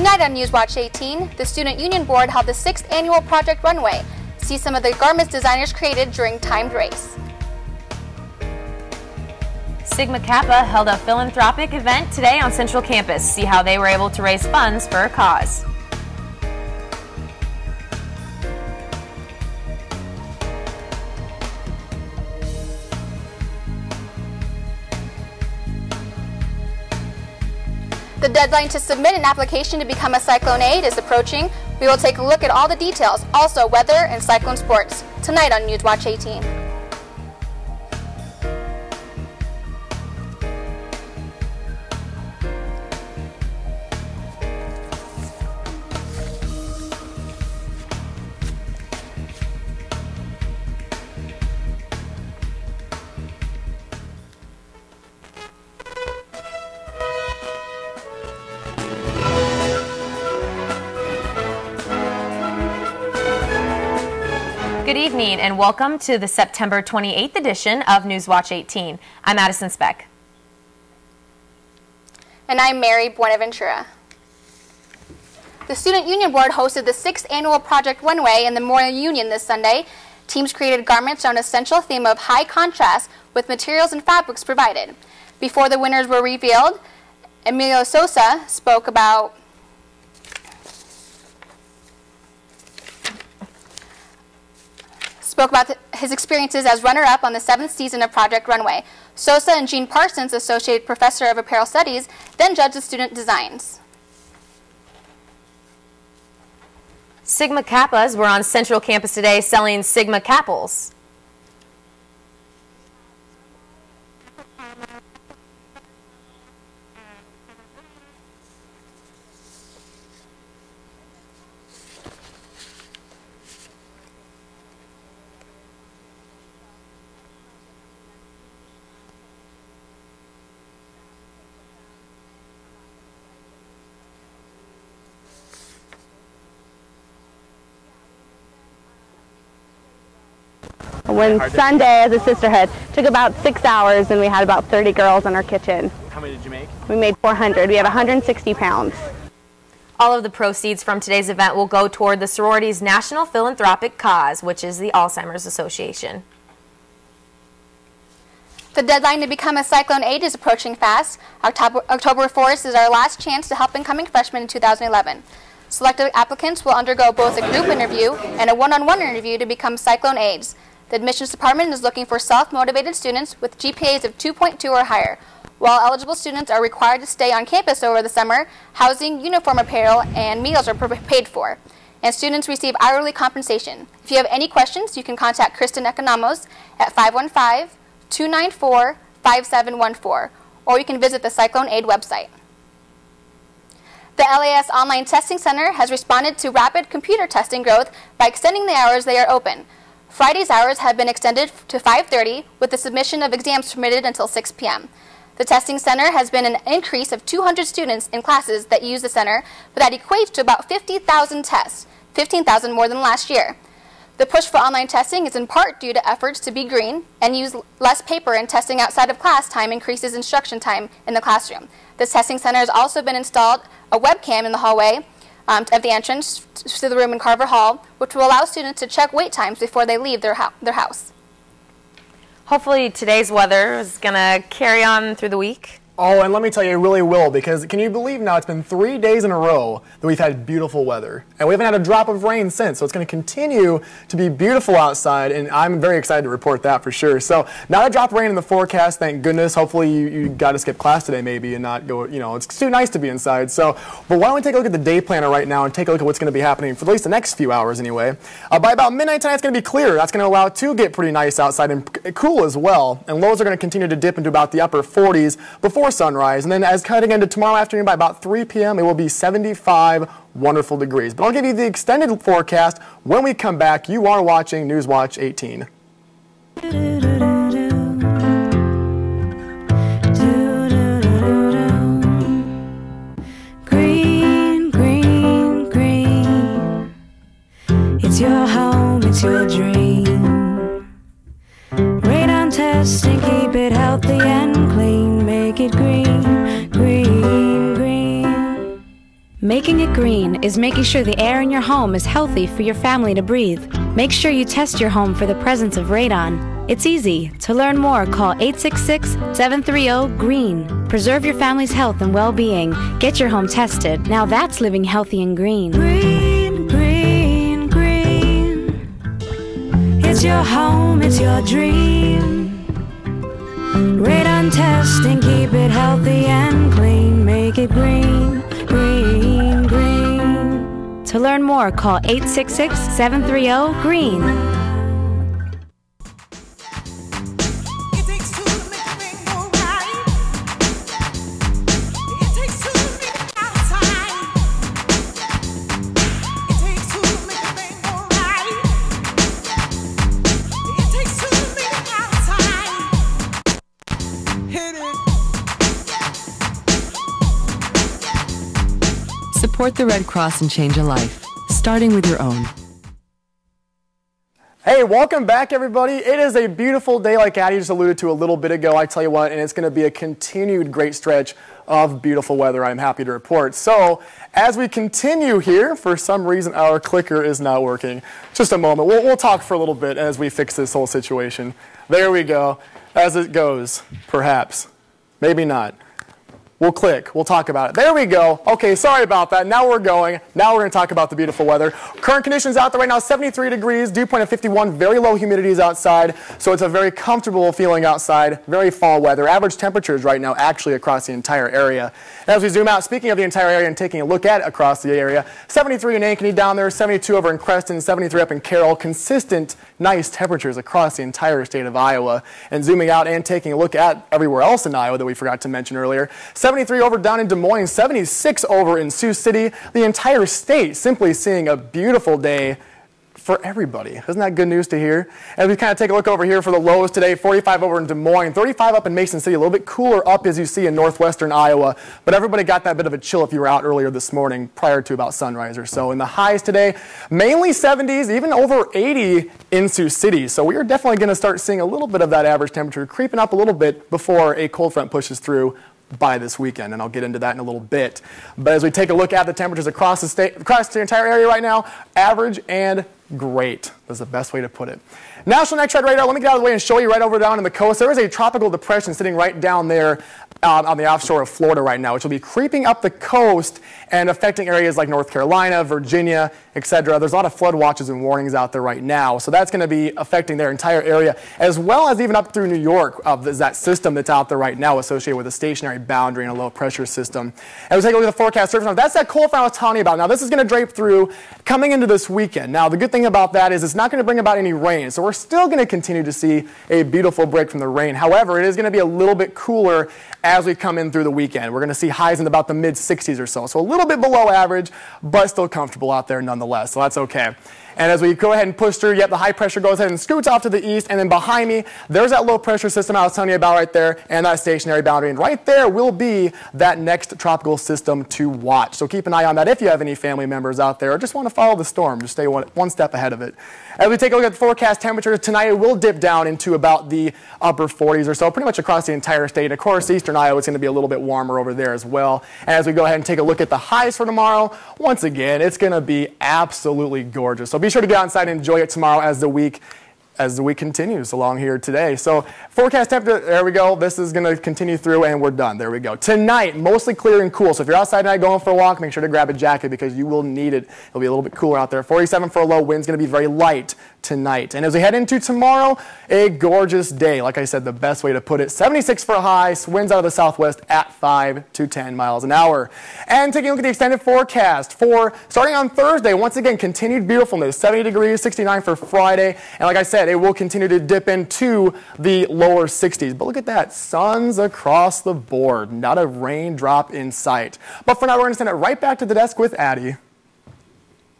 Tonight on Newswatch 18, the Student Union Board held the 6th annual Project Runway. See some of the garments designers created during timed race. Sigma Kappa held a philanthropic event today on Central Campus. See how they were able to raise funds for a cause. The deadline to submit an application to become a cyclone aide is approaching. We will take a look at all the details, also weather and cyclone sports, tonight on Newswatch 18. Good evening and welcome to the September 28th edition of Newswatch 18. I'm Addison Speck. And I'm Mary Buenaventura. The Student Union Board hosted the 6th annual Project Runway in the Memorial Union this Sunday. Teams created garments around a central theme of high contrast with materials and fabrics provided. Before the winners were revealed, Emilio Sosa spoke about his experiences as runner-up on the 7th season of Project Runway. Sosa and Jean Parsons, Associate Professor of Apparel Studies, then judged the student designs. Sigma Kappas were on Central Campus today selling Sigma Kapples. When Sunday as a sisterhood took about 6 hours and we had about 30 girls in our kitchen. How many did you make? We made 400. We have 160 pounds. All of the proceeds from today's event will go toward the sorority's national philanthropic cause, which is the Alzheimer's Association. The deadline to become a cyclone aide is approaching fast. October 4th is our last chance to help incoming freshmen in 2011. Selected applicants will undergo both a group interview and a one-on-one interview to become cyclone aides. The admissions department is looking for self-motivated students with GPAs of 2.2 or higher. While eligible students are required to stay on campus over the summer, housing, uniform apparel, and meals are paid for. And students receive hourly compensation. If you have any questions, you can contact Kristen Economos at 515-294-5714, or you can visit the Cyclone Aid website. The LAS Online Testing Center has responded to rapid computer testing growth by extending the hours they are open. Friday's hours have been extended to 5:30, with the submission of exams permitted until 6 p.m. The testing center has been an increase of 200 students in classes that use the center, but that equates to about 50,000 tests, 15,000 more than last year. The push for online testing is in part due to efforts to be green and use less paper, and testing outside of class time increases instruction time in the classroom. This testing center has also been installed a webcam in the hallway of the entrance to the room in Carver Hall, which will allow students to check wait times before they leave their house. Hopefully today's weather is going to carry on through the week. Oh, and let me tell you, it really will, because can you believe now it's been 3 days in a row that we've had beautiful weather, and we haven't had a drop of rain since, so it's going to continue to be beautiful outside, and I'm very excited to report that for sure. So, not a drop of rain in the forecast, thank goodness. Hopefully you got to skip class today maybe and not go, you know, it's too nice to be inside. So, but why don't we take a look at the day planner right now and take a look at what's going to be happening for at least the next few hours anyway. By about midnight tonight, it's going to be clear. That's going to allow it to get pretty nice outside and cool as well, and lows are going to continue to dip into about the upper 40s before sunrise, and then as cutting into tomorrow afternoon by about 3 p.m. it will be 75 wonderful degrees. But I'll give you the extended forecast when we come back. You are watching Newswatch 18. Green, green, green. It's your home, it's your dream. Radon testing, keep it healthy and clean. Make it green, green, green. Making it green is making sure the air in your home is healthy for your family to breathe. Make sure you test your home for the presence of radon. It's easy. To learn more, call 866-730-GREEN. Preserve your family's health and well-being. Get your home tested. Now that's living healthy and green. Green, green, green. It's your home, it's your dream. Radon testing, keep it healthy and clean. Make it green, green, green. To learn more, call 866-730-GREEN. Support the Red Cross and change a life, starting with your own. Hey, welcome back, everybody. It is a beautiful day, like Addie just alluded to a little bit ago, I tell you what, and it's going to be a continued great stretch of beautiful weather, I'm happy to report. So, as we continue here, for some reason our clicker is not working. Just a moment. We'll talk for a little bit as we fix this whole situation. There we go. As it goes, perhaps. Maybe not. We'll click. We'll talk about it. There we go. Okay, sorry about that. Now we're going. Now we're going to talk about the beautiful weather. Current conditions out there right now, 73 degrees, dew point of 51, very low humidities outside, so it's a very comfortable feeling outside, very fall weather. Average temperatures right now actually across the entire area. And as we zoom out, speaking of the entire area and taking a look at across the area, 73 in Ankeny down there, 72 over in Creston, 73 up in Carroll, consistent, nice temperatures across the entire state of Iowa. And zooming out and taking a look at everywhere else in Iowa that we forgot to mention earlier, 73 over down in Des Moines, 76 over in Sioux City. The entire state simply seeing a beautiful day for everybody. Isn't that good news to hear? As we kind of take a look over here for the lows today, 45 over in Des Moines, 35 up in Mason City, a little bit cooler up as you see in northwestern Iowa, but everybody got that bit of a chill if you were out earlier this morning prior to about sunrise or so. And the highs today, mainly 70s, even over 80 in Sioux City. So we are definitely going to start seeing a little bit of that average temperature creeping up a little bit before a cold front pushes through by this weekend, and I'll get into that in a little bit. But as we take a look at the temperatures across the state, across the entire area right now, average and great is the best way to put it. National Next Radar, let me get out of the way and show you right over down in the coast. There is a tropical depression sitting right down there on the offshore of Florida right now, which will be creeping up the coast and affecting areas like North Carolina, Virginia, etc. There's a lot of flood watches and warnings out there right now, so that's going to be affecting their entire area, as well as even up through New York. There's that system that's out there right now associated with a stationary boundary and a low pressure system. And we'll take a look at the forecast surface. Now, that's that cold front I was telling you about. Now, this is going to drape through coming into this weekend. Now, the good thing about that is it's not going to bring about any rain, so we're still going to continue to see a beautiful break from the rain. However, it is going to be a little bit cooler as we come in through the weekend. We're going to see highs in about the mid-60s or so. So a little bit below average, but still comfortable out there nonetheless. So that's okay. And as we go ahead and push through, yep, the high pressure goes ahead and scoots off to the east. And then behind me, there's that low pressure system I was telling you about right there, and that stationary boundary. And right there will be that next tropical system to watch. So keep an eye on that if you have any family members out there or just want to follow the storm. Just stay one step ahead of it. As we take a look at the forecast temperatures tonight, it will dip down into about the upper 40s or so, pretty much across the entire state. And of course, eastern Iowa, it's going to be a little bit warmer over there as well. And as we go ahead and take a look at the highs for tomorrow, once again, it's going to be absolutely gorgeous. So be sure to get outside and enjoy it tomorrow as the week continues along here today. So forecast temperature, there we go. This is going to continue through and we're done. There we go. Tonight, mostly clear and cool. So if you're outside tonight going for a walk, make sure to grab a jacket because you will need it. It'll be a little bit cooler out there. 47 for a low. Wind's going to be very light tonight. And as we head into tomorrow, a gorgeous day. Like I said, the best way to put it. 76 for a high. Winds out of the southwest at 5 to 10 miles an hour. And taking a look at the extended forecast for starting on Thursday, once again, continued beautifulness. 70 degrees, 69 for Friday. And like I said, it will continue to dip into the lower 60s. But look at that. Suns across the board. Not a raindrop in sight. But for now, we're going to send it right back to the desk with Addie.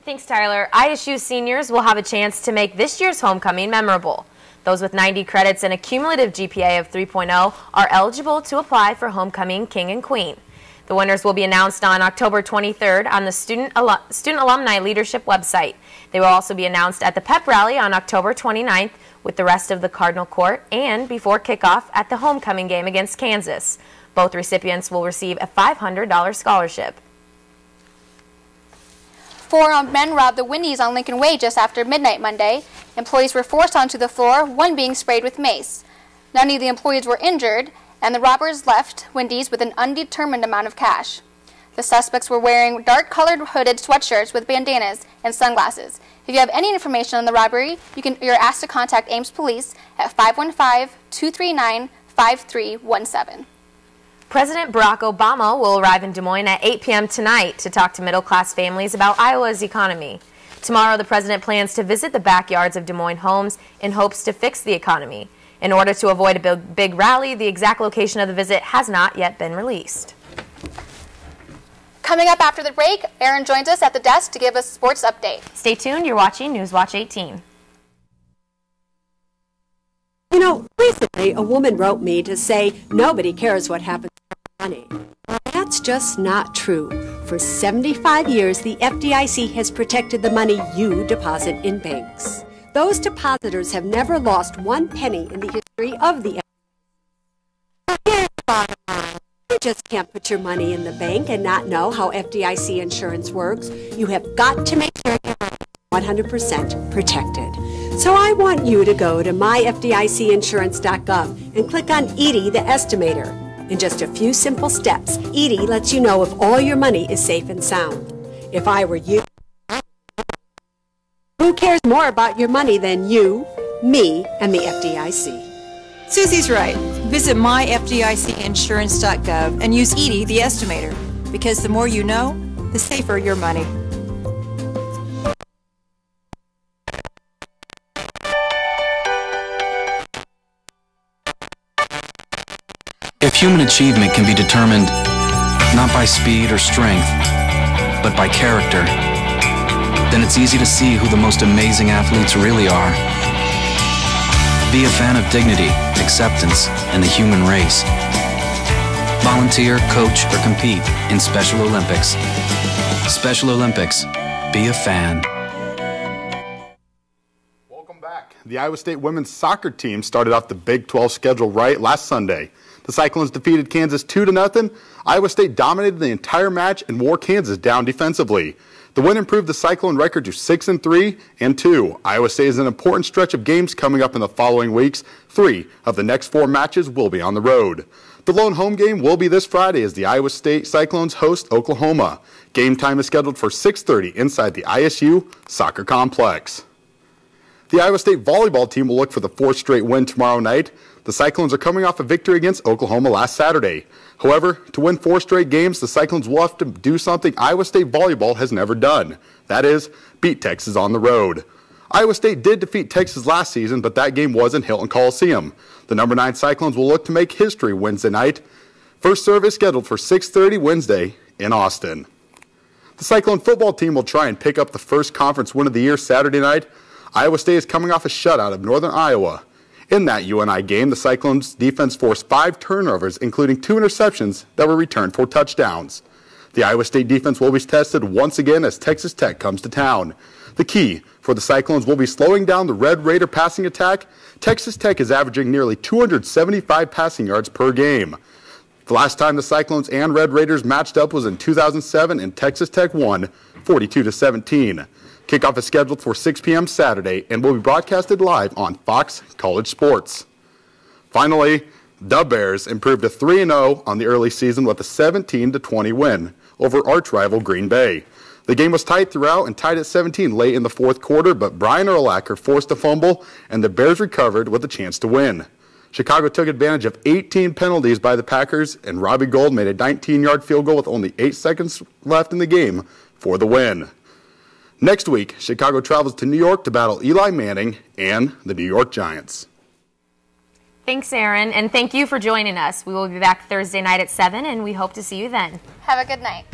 Thanks, Tyler. ISU seniors will have a chance to make this year's homecoming memorable. Those with 90 credits and a cumulative GPA of 3.0 are eligible to apply for Homecoming King and Queen. The winners will be announced on October 23rd on the Student Alumni Leadership website. They will also be announced at the pep rally on October 29th with the rest of the Cardinal Court and before kickoff at the homecoming game against Kansas. Both recipients will receive a $500 scholarship. 4 armed men robbed the Wendy's on Lincoln Way just after midnight Monday. Employees were forced onto the floor, one being sprayed with mace. None of the employees were injured, and the robbers left Wendy's with an undetermined amount of cash. The suspects were wearing dark-colored hooded sweatshirts with bandanas and sunglasses. If you have any information on the robbery, you're asked to contact Ames Police at 515-239-5317. President Barack Obama will arrive in Des Moines at 8 p.m. tonight to talk to middle-class families about Iowa's economy. Tomorrow, the president plans to visit the backyards of Des Moines homes in hopes to fix the economy. In order to avoid a big rally, the exact location of the visit has not yet been released. Coming up after the break, Aaron joins us at the desk to give us a sports update. Stay tuned. You're watching Newswatch 18. You know, recently a woman wrote me to say nobody cares what happens to money. That's just not true. For 75 years, the FDIC has protected the money you deposit in banks. Those depositors have never lost one penny in the history of the FDIC. You just can't put your money in the bank and not know how FDIC insurance works. You have got to make sure you're 100% protected. So I want you to go to myfdicinsurance.gov and click on Edie the Estimator. In just a few simple steps, Edie lets you know if all your money is safe and sound. If I were you, who cares more about your money than you, me, and the FDIC? Susie's right. Visit myfdicinsurance.gov and use Edie the Estimator, because the more you know, the safer your money. If human achievement can be determined not by speed or strength, but by character, then it's easy to see who the most amazing athletes really are. Be a fan of dignity, acceptance, and the human race. Volunteer, coach, or compete in Special Olympics. Special Olympics. Be a fan. Welcome back. The Iowa State women's soccer team started off the Big 12 schedule right last Sunday. The Cyclones defeated Kansas 2-0. Iowa State dominated the entire match and wore Kansas down defensively. The win improved the Cyclone record to 6-3 and 2. Iowa State has an important stretch of games coming up in the following weeks. 3 of the next 4 matches will be on the road. The lone home game will be this Friday as the Iowa State Cyclones host Oklahoma. Game time is scheduled for 6:30 inside the ISU Soccer Complex. The Iowa State volleyball team will look for the 4th straight win tomorrow night. The Cyclones are coming off a victory against Oklahoma last Saturday. However, to win 4 straight games, the Cyclones will have to do something Iowa State volleyball has never done. That is, beat Texas on the road. Iowa State did defeat Texas last season, but that game was in Hilton Coliseum. The number 9 Cyclones will look to make history Wednesday night. First serve is scheduled for 6:30 Wednesday in Austin. The Cyclone football team will try and pick up the first conference win of the year Saturday night. Iowa State is coming off a shutout of Northern Iowa. In that UNI game, the Cyclones' defense forced 5 turnovers, including 2 interceptions that were returned for touchdowns. The Iowa State defense will be tested once again as Texas Tech comes to town. The key for the Cyclones will be slowing down the Red Raider passing attack. Texas Tech is averaging nearly 275 passing yards per game. The last time the Cyclones and Red Raiders matched up was in 2007, and Texas Tech won 42-17. Kickoff is scheduled for 6 p.m. Saturday and will be broadcasted live on Fox College Sports. Finally, the Bears improved to 3-0 on the early season with a 17-20 win over arch rival Green Bay. The game was tight throughout and tied at 17 late in the 4th quarter, but Brian Urlacher forced a fumble and the Bears recovered with a chance to win. Chicago took advantage of 18 penalties by the Packers, and Robbie Gould made a 19-yard field goal with only 8 seconds left in the game for the win. Next week, Chicago travels to New York to battle Eli Manning and the New York Giants. Thanks, Aaron, and thank you for joining us. We will be back Thursday night at 7, and we hope to see you then. Have a good night.